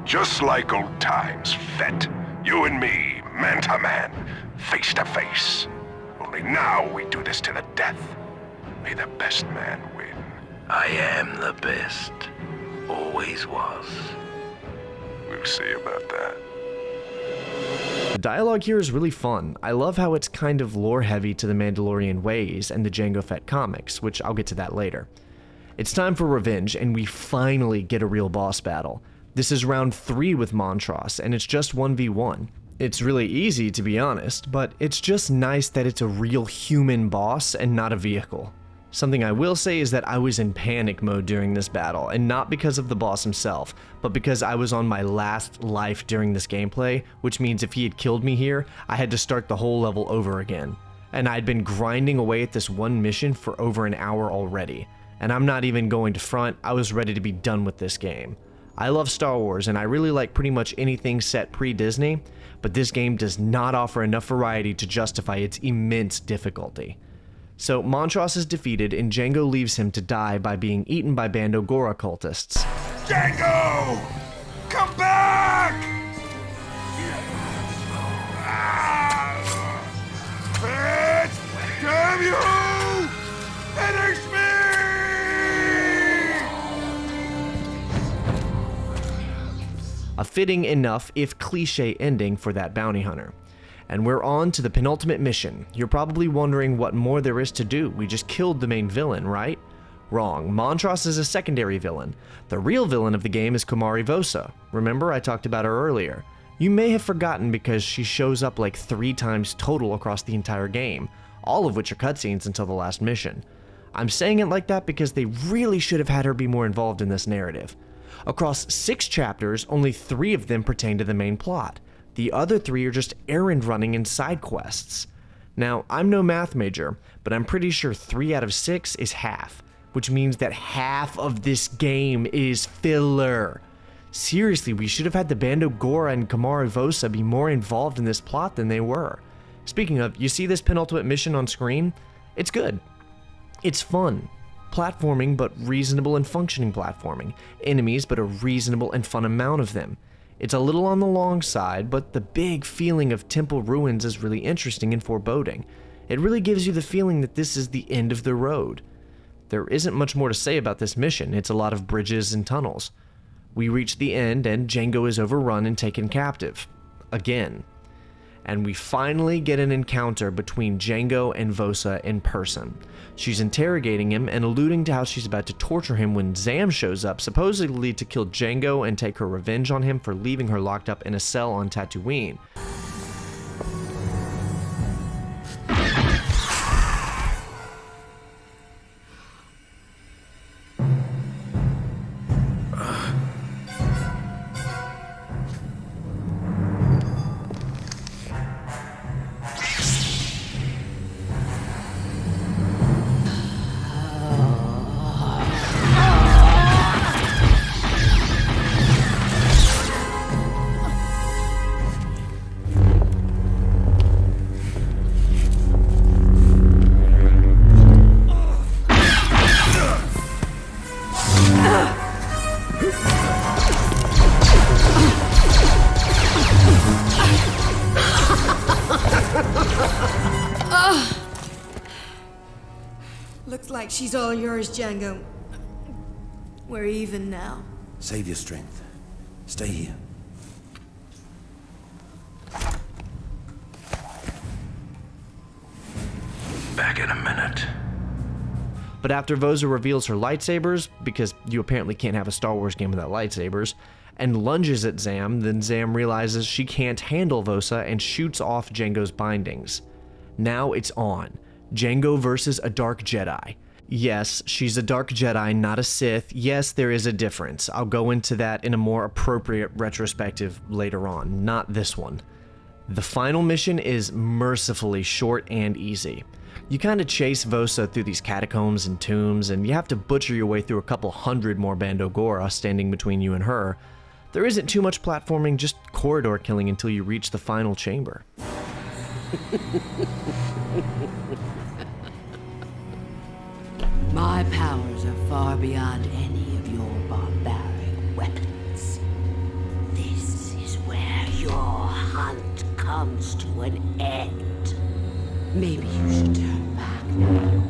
Just like old times, Fett. You and me, man to man, face to face. Only now we do this to the death. May the best man win. I am the best. Always was. We'll see about that. The dialogue here is really fun. I love how it's kind of lore-heavy to the Mandalorian ways and the Jango Fett comics, which I'll get to that later. It's time for revenge, and we finally get a real boss battle. This is round 3 with Montross, and it's just 1v1. It's really easy, to be honest, but it's just nice that it's a real human boss and not a vehicle. Something I will say is that I was in panic mode during this battle, and not because of the boss himself, but because I was on my last life during this gameplay, which means if he had killed me here, I had to start the whole level over again. And I'd been grinding away at this one mission for over an hour already. And I'm not even going to front, I was ready to be done with this game. I love Star Wars and I really like pretty much anything set pre-Disney, but this game does not offer enough variety to justify its immense difficulty. So Montross is defeated and Jango leaves him to die by being eaten by Bando Gora cultists. Jango! Come back! Fett! Damn you! Finish me! A fitting enough, if cliche, ending for that bounty hunter. And we're on to the penultimate mission. You're probably wondering what more there is to do. We just killed the main villain, right? Wrong. Montross is a secondary villain. The real villain of the game is Kumari Vosa. Remember, I talked about her earlier. You may have forgotten because she shows up like 3 times total across the entire game, all of which are cutscenes until the last mission. I'm saying it like that because they really should have had her be more involved in this narrative. Across 6 chapters, only 3 of them pertain to the main plot. The other 3 are just errand running and side quests. Now, I'm no math major, but I'm pretty sure 3 out of 6 is half, which means that half of this game is filler. Seriously, we should have had the Bando Gora and Kumari Vosa be more involved in this plot than they were. Speaking of, you see this penultimate mission on screen? It's good. It's fun. Platforming, but reasonable and functioning platforming. Enemies, but a reasonable and fun amount of them. It's a little on the long side, but the big feeling of temple ruins is really interesting and foreboding. It really gives you the feeling that this is the end of the road. There isn't much more to say about this mission. It's a lot of bridges and tunnels. We reach the end and Jango is overrun and taken captive. Again. And we finally get an encounter between Jango and Vosa in person. She's interrogating him and alluding to how she's about to torture him when Zam shows up, supposedly to kill Jango and take her revenge on him for leaving her locked up in a cell on Tatooine. like she's all yours, Jango. We're even now. Save your strength. Stay here. Back in a minute. But after Vosa reveals her lightsabers, because you apparently can't have a Star Wars game without lightsabers, and lunges at Zam, then Zam realizes she can't handle Vosa and shoots off Jango's bindings. Now it's on. Jango versus a Dark Jedi. Yes, she's a Dark Jedi, not a Sith. Yes, there is a difference. I'll go into that in a more appropriate retrospective later on, not this one. The final mission is mercifully short and easy. You kind of chase Vosa through these catacombs and tombs, and you have to butcher your way through a couple hundred more Bando Gora standing between you and her. There isn't too much platforming, just corridor killing until you reach the final chamber. My powers are far beyond any of your barbaric weapons. This is where your hunt comes to an end. Maybe you should turn back now.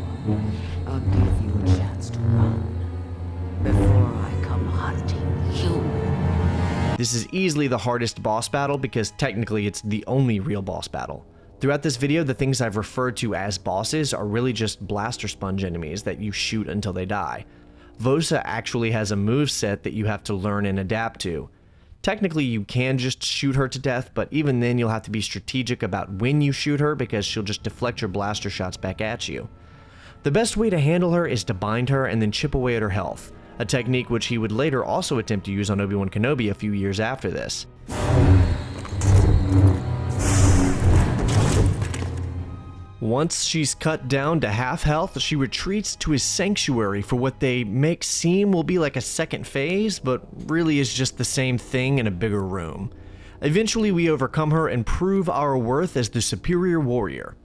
I'll give you a chance to run before I come hunting you. This is easily the hardest boss battle because technically it's the only real boss battle. Throughout this video, the things I've referred to as bosses are really just blaster sponge enemies that you shoot until they die. Vosa actually has a moveset that you have to learn and adapt to. Technically, you can just shoot her to death, but even then you'll have to be strategic about when you shoot her because she'll just deflect your blaster shots back at you. The best way to handle her is to bind her and then chip away at her health, a technique which he would later also attempt to use on Obi-Wan Kenobi a few years after this. Once she's cut down to half health, she retreats to his sanctuary for what they make seem will be like a second phase, but really is just the same thing in a bigger room. Eventually we overcome her and prove our worth as the superior warrior.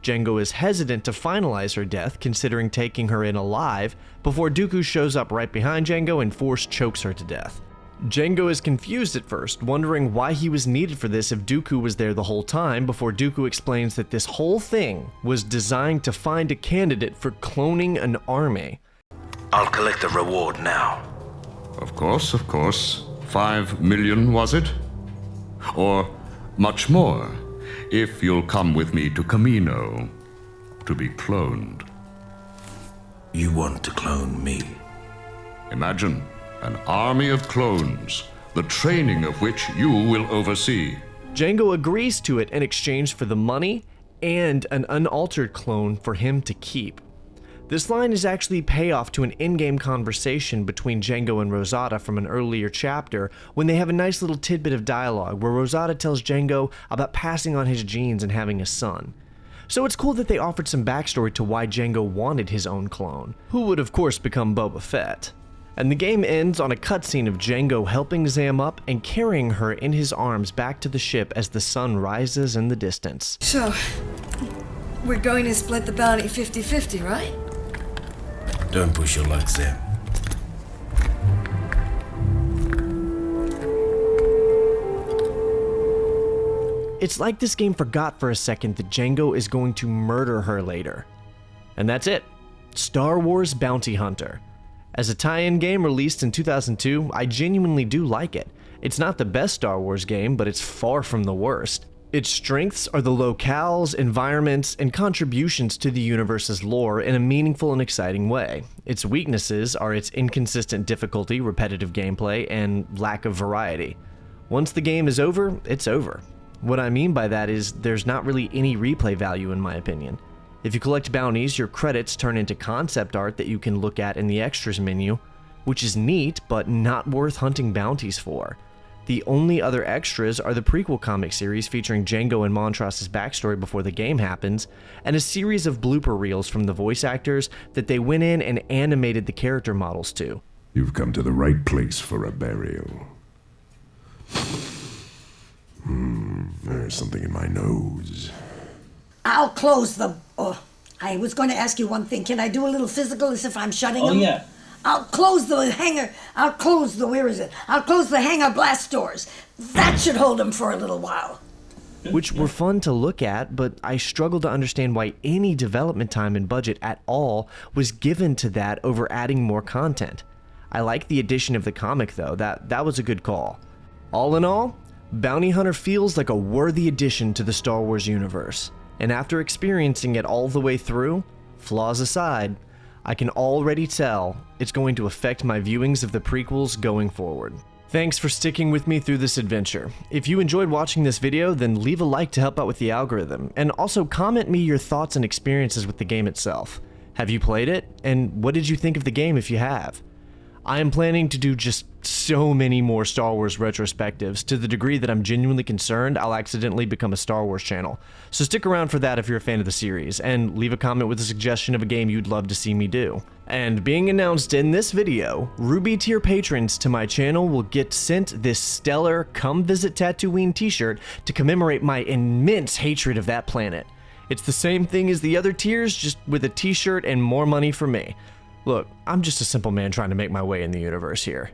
Jango is hesitant to finalize her death, considering taking her in alive, before Dooku shows up right behind Jango and force chokes her to death. Jango is confused at first, wondering why he was needed for this if Dooku was there the whole time, before Dooku explains that this whole thing was designed to find a candidate for cloning an army. I'll collect the reward now. Of course, of course. 5 million, was it? Or much more, if you'll come with me to Camino to be cloned. You want to clone me? Imagine an army of clones, the training of which you will oversee. Jango agrees to it in exchange for the money and an unaltered clone for him to keep. This line is actually payoff to an in-game conversation between Jango and Rosada from an earlier chapter when they have a nice little tidbit of dialogue where Rosada tells Jango about passing on his genes and having a son. So it's cool that they offered some backstory to why Jango wanted his own clone, who would of course become Boba Fett. And the game ends on a cutscene of Jango helping Zam up and carrying her in his arms back to the ship as the sun rises in the distance. So, we're going to split the bounty 50-50, right? Don't push your luck, Zam. It's like this game forgot for a second that Jango is going to murder her later. And that's it. Star Wars Bounty Hunter. As a tie-in game released in 2002, I genuinely do like it. It's not the best Star Wars game, but it's far from the worst. Its strengths are the locales, environments, and contributions to the universe's lore in a meaningful and exciting way. Its weaknesses are its inconsistent difficulty, repetitive gameplay, and lack of variety. Once the game is over, it's over. What I mean by that is there's not really any replay value in my opinion. If you collect bounties, your credits turn into concept art that you can look at in the extras menu, which is neat, but not worth hunting bounties for. The only other extras are the prequel comic series featuring Jango and Montros's backstory before the game happens, and a series of blooper reels from the voice actors that they went in and animated the character models to. You've come to the right place for a burial. There's something in my nose. I'll close the... Oh, I was going to ask you one thing. Can I do a little physical as if I'm shutting them? Yeah. I'll close the hangar. I'll close the, where is it? I'll close the hangar blast doors. That should hold them for a little while. Which were fun to look at, but I struggle to understand why any development time and budget at all was given to that over adding more content. I like the addition of the comic though, that was a good call. All in all, Bounty Hunter feels like a worthy addition to the Star Wars universe, and after experiencing it all the way through, flaws aside, I can already tell it's going to affect my viewings of the prequels going forward. Thanks for sticking with me through this adventure. If you enjoyed watching this video, then leave a like to help out with the algorithm, and also comment me your thoughts and experiences with the game itself. Have you played it? And what did you think of the game if you have? I am planning to do just so many more Star Wars retrospectives, to the degree that I'm genuinely concerned I'll accidentally become a Star Wars channel. So stick around for that if you're a fan of the series, and leave a comment with a suggestion of a game you'd love to see me do. And being announced in this video, Ruby tier patrons to my channel will get sent this stellar Come Visit Tatooine t-shirt to commemorate my immense hatred of that planet. It's the same thing as the other tiers, just with a t-shirt and more money for me. Look, I'm just a simple man trying to make my way in the universe here.